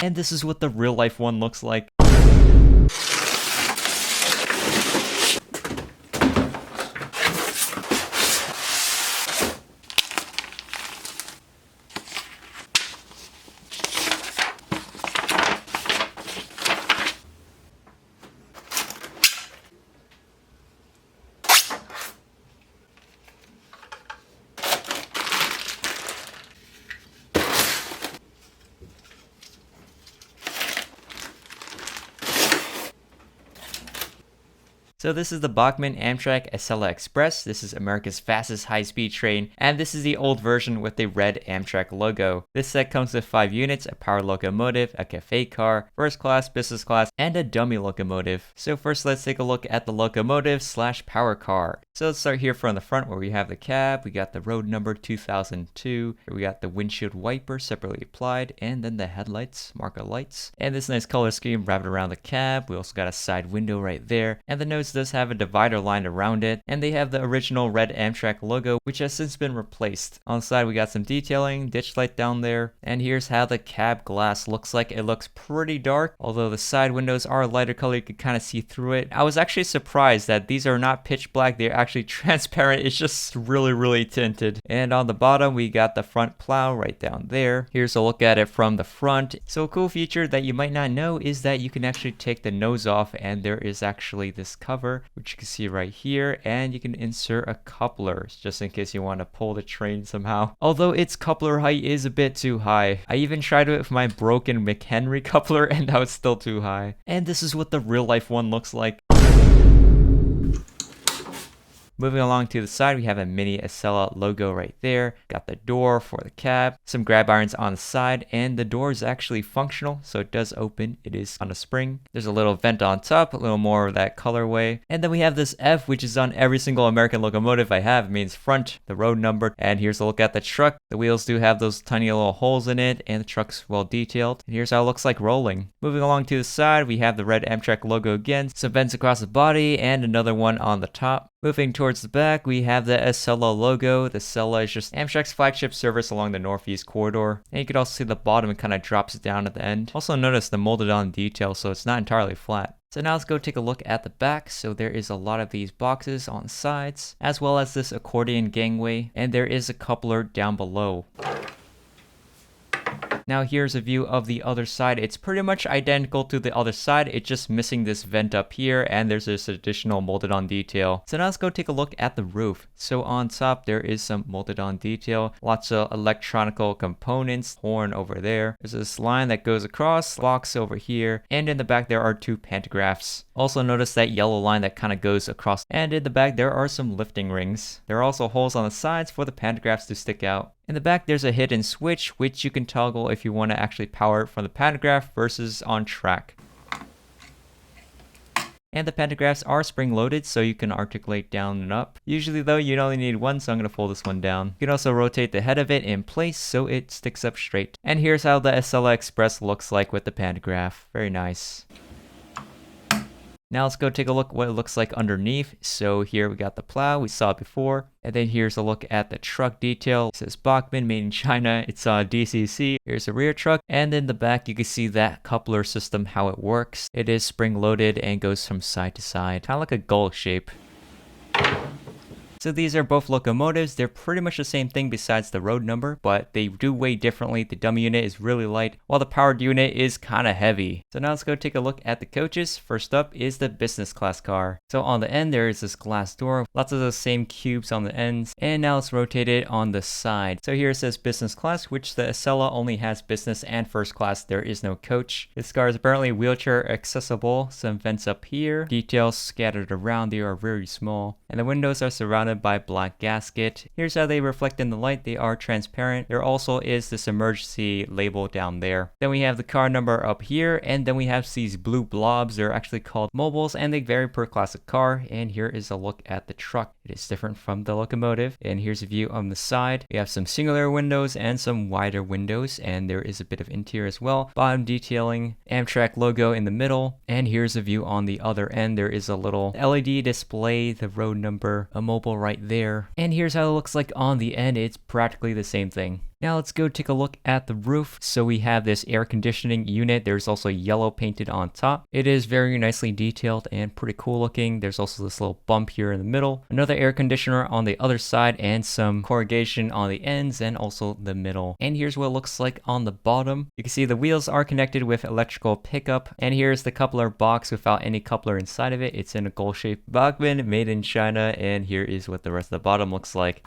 And this is what the real life one looks like. So this is the Bachmann Amtrak Acela Express. This is America's fastest high-speed train, and this is the old version with the red Amtrak logo. This set comes with 5 units, a powered locomotive, a cafe car, first class, business class, and a dummy locomotive. So first let's take a look at the locomotive / power car. So let's start here from the front where we have the cab, we got the road number 2002, we got the windshield wiper separately applied, and then the headlights, marker lights, and this nice color scheme wrapped around the cab. We also got a side window right there, and the nose does have a divider line around it, and they have the original red Amtrak logo, which has since been replaced. On the side we got some detailing, ditch light down there, and here's how the cab glass looks like. It looks pretty dark, although the side windows are a lighter color, you can kind of see through it. I was actually surprised that these are not pitch black, they're actually transparent. It's just really tinted. And on the bottom we got the front plow right down there. Here's a look at it from the front. So a cool feature that you might not know is that you can actually take the nose off, and there is actually this cover which you can see right here, and you can insert a coupler just in case you want to pull the train somehow. Although its coupler height is a bit too high. I even tried it with my broken McHenry coupler and that was still too high. And this is what the real life one looks like. Moving along to the side, we have a mini Acela logo right there. Got the door for the cab, some grab irons on the side, and the door is actually functional, so it does open. It is on a spring. There's a little vent on top, a little more of that colorway. And then we have this F, which is on every single American locomotive I have. It means front, the road number. And here's a look at the truck. The wheels do have those tiny little holes in it, and the truck's well detailed. And here's how it looks like rolling. Moving along to the side, we have the red Amtrak logo again, some vents across the body, and another one on the top. Moving towards the back, we have the Acela logo. The Acela is just Amtrak's flagship service along the Northeast Corridor. And you can also see the bottom, it kind of drops down at the end. Also notice the molded on detail, so it's not entirely flat. So now let's go take a look at the back. So there is a lot of these boxes on the sides, as well as this accordion gangway, and there is a coupler down below. Now here's a view of the other side. It's pretty much identical to the other side. It's just missing this vent up here, and there's this additional molded on detail. So now let's go take a look at the roof. So on top there is some molded on detail, lots of electronical components, horn over there. There's this line that goes across, box over here, and in the back there are 2 pantographs. Also notice that yellow line that kind of goes across, and in the back there are some lifting rings. There are also holes on the sides for the pantographs to stick out. In the back there's a hidden switch which you can toggle if you want to actually power it from the pantograph versus on track. And the pantographs are spring loaded, so you can articulate down and up. Usually though you only need one, so I'm going to fold this one down. You can also rotate the head of it in place so it sticks up straight. And here's how the Acela Express looks like with the pantograph. Very nice. Now let's go take a look what it looks like underneath. So here we got the plow, we saw it before. And then here's a look at the truck detail. It says Bachmann, made in China. It's DCC. Here's the rear truck. And in the back, you can see that coupler system, how it works. It is spring loaded and goes from side to side, kind of like a gull shape. So these are both locomotives. They're pretty much the same thing besides the road number, but they do weigh differently. The dummy unit is really light, while the powered unit is kind of heavy. So now let's go take a look at the coaches. First up is the business class car. So on the end, there is this glass door, lots of those same cubes on the ends, and now let's rotate it on the side. So here it says business class, which the Acela only has business and first class. There is no coach. This car is apparently wheelchair accessible. Some vents up here. Details scattered around, they are very small. And the windows are surrounded by black gasket. Here's how they reflect in the light. They are transparent. There also is this emergency label down there. Then we have the car number up here, and then we have these blue blobs. They're actually called mobiles, and they vary per classic car. And here is a look at the truck. It is different from the locomotive. And here's a view on the side. We have some singular windows and some wider windows, and there is a bit of interior as well. Bottom detailing, Amtrak logo in the middle, and here's a view on the other end. There is a little LED display, the road number, a mobile right there. And here's how it looks like on the end. It's practically the same thing. Now let's go take a look at the roof. So we have this air conditioning unit. There's also yellow painted on top. It is very nicely detailed and pretty cool looking. There's also this little bump here in the middle. Another air conditioner on the other side and some corrugation on the ends and also the middle. And here's what it looks like on the bottom. You can see the wheels are connected with electrical pickup. And here's the coupler box without any coupler inside of it. It's in a gold-shaped Bachmann made in China. And here is what the rest of the bottom looks like.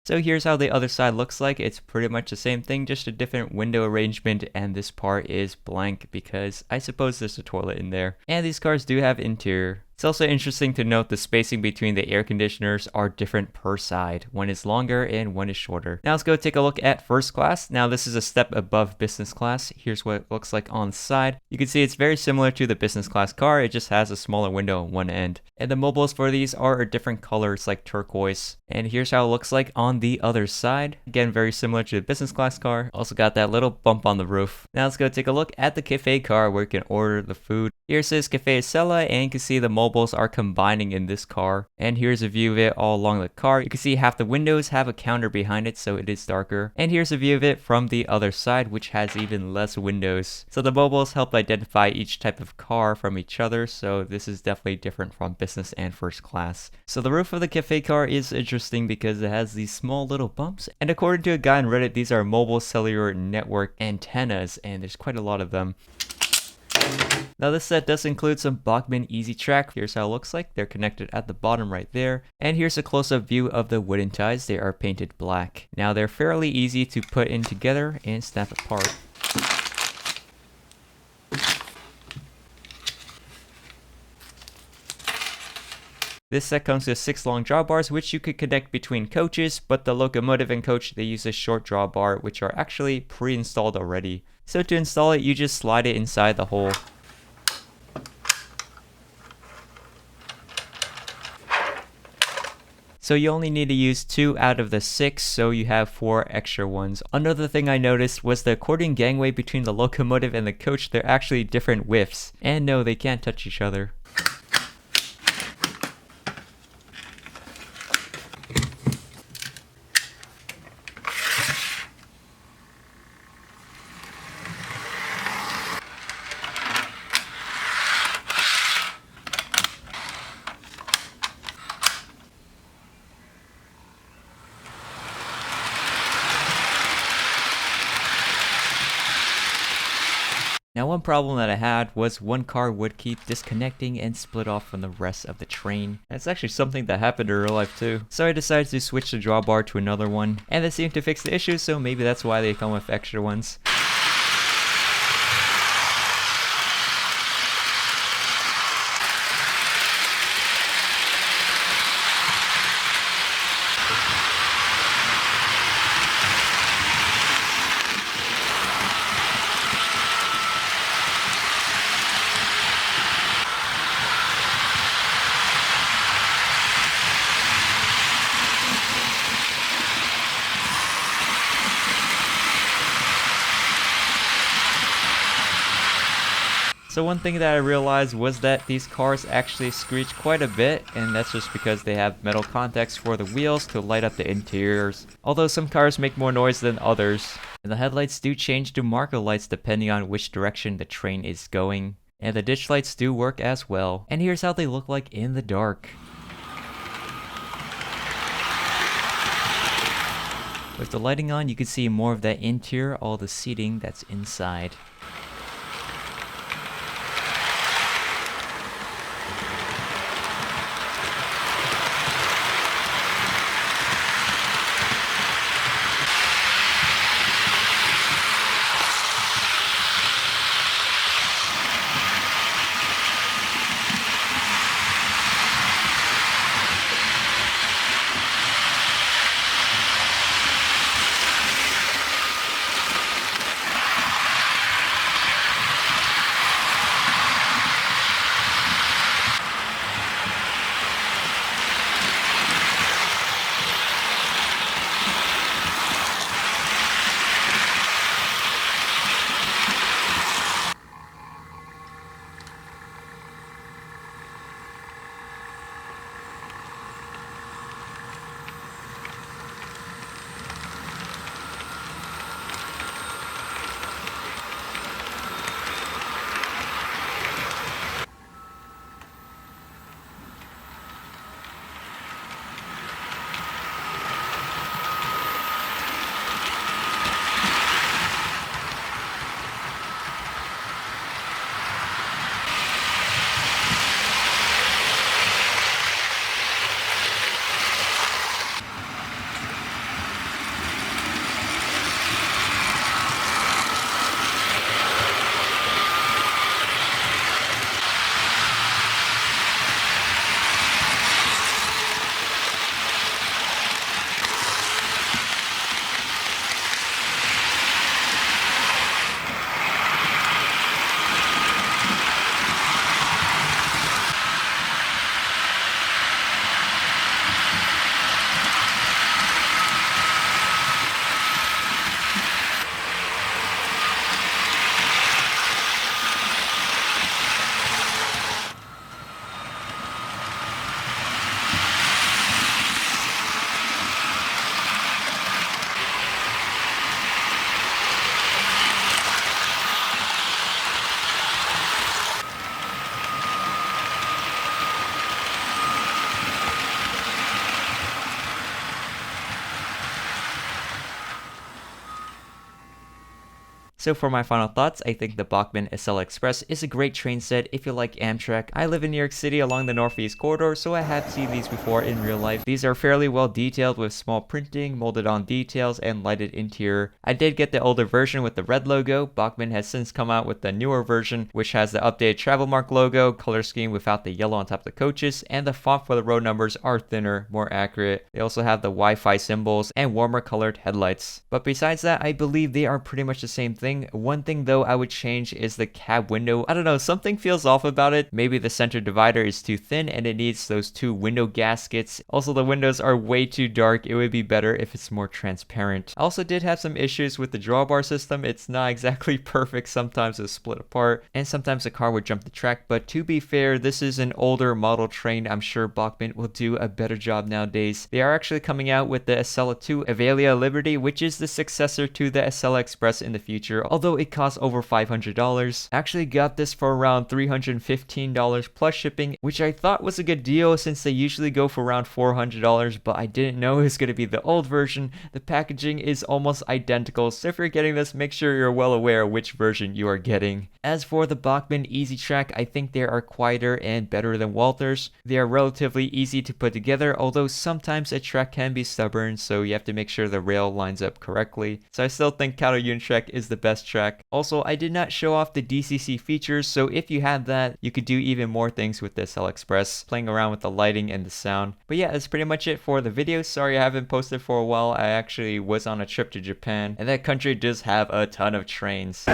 So here's how the other side looks like. It's pretty much the same thing, just a different window arrangement, and this part is blank because I suppose there's a toilet in there. And these cars do have interior. It's also interesting to note the spacing between the air conditioners are different per side. One is longer and one is shorter. Now let's go take a look at first class. Now this is a step above business class. Here's what it looks like on the side. You can see it's very similar to the business class car. It just has a smaller window on one end. And the mobiles for these are a different color. It's like turquoise. And here's how it looks like on the other side. Again, very similar to the business class car. Also got that little bump on the roof. Now let's go take a look at the cafe car where you can order the food. Here it says Cafe Acela, and you can see the mobiles are combining in this car. And here's a view of it all along the car. You can see half the windows have a counter behind it, so it is darker. And here's a view of it from the other side, which has even less windows. So the mobiles help identify each type of car from each other, so this is definitely different from business and first class. So the roof of the cafe car is interesting because it has these small little bumps. And according to a guy on Reddit, these are mobile cellular network antennas, and there's quite a lot of them. Now this set does include some Bachmann EZ track. Here's how it looks like. They're connected at the bottom right there. And here's a close-up view of the wooden ties. They are painted black. Now they're fairly easy to put in together and snap apart. This set comes with 6 long drawbars, which you could connect between coaches, but the locomotive and coach, they use a short drawbar, which are actually pre-installed already. So to install it, you just slide it inside the hole. So you only need to use 2 out of the 6, so you have 4 extra ones. Another thing I noticed was the accordion gangway between the locomotive and the coach. They're actually different widths. And no, they can't touch each other. Now one problem that I had was one car would keep disconnecting and split off from the rest of the train. That's actually something that happened in real life too. So I decided to switch the drawbar to another one, and that seemed to fix the issue, so maybe that's why they come with extra ones. So one thing that I realized was that these cars actually screech quite a bit, and that's just because they have metal contacts for the wheels to light up the interiors. Although some cars make more noise than others. And the headlights do change to marker lights depending on which direction the train is going. And the ditch lights do work as well. And here's how they look like in the dark. With the lighting on, you can see more of that interior, all the seating that's inside. So for my final thoughts, I think the Bachmann Acela Express is a great train set if you like Amtrak. I live in New York City along the Northeast Corridor, so I have seen these before in real life. These are fairly well detailed with small printing, molded on details, and lighted interior. I did get the older version with the red logo. Bachmann has since come out with the newer version, which has the updated travel mark logo, color scheme without the yellow on top of the coaches, and the font for the road numbers are thinner, more accurate. They also have the Wi-Fi symbols and warmer colored headlights. But besides that, I believe they are pretty much the same thing. One thing though I would change is the cab window. I don't know, something feels off about it. Maybe the center divider is too thin and it needs those two window gaskets. Also, the windows are way too dark. It would be better if it's more transparent. I also did have some issues with the drawbar system. It's not exactly perfect. Sometimes it's split apart and sometimes the car would jump the track. But to be fair, this is an older model train. I'm sure Bachmann will do a better job nowadays. They are actually coming out with the Acela 2 Acela Liberty, which is the successor to the Acela Express in the future, although it costs over $500. I actually got this for around $315 plus shipping, which I thought was a good deal since they usually go for around $400, but I didn't know it was going to be the old version. The packaging is almost identical, so if you're getting this, make sure you're well aware which version you are getting. As for the Bachmann EZ track, I think they are quieter and better than Walther's. They are relatively easy to put together, although sometimes a track can be stubborn, so you have to make sure the rail lines up correctly. So I still think Counter Unit track is the best track. Also, I did not show off the DCC features, so if you had that, you could do even more things with this Acela Express, playing around with the lighting and the sound. But yeah, that's pretty much it for the video. Sorry I haven't posted for a while. I actually was on a trip to Japan, and that country does have a ton of trains.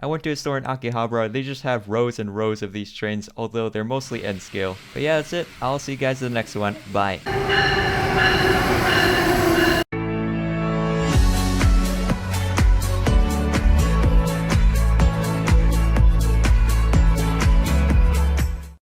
I went to a store in Akihabara. They just have rows and rows of these trains, although they're mostly N scale. But yeah, that's it. I'll see you guys in the next one. Bye.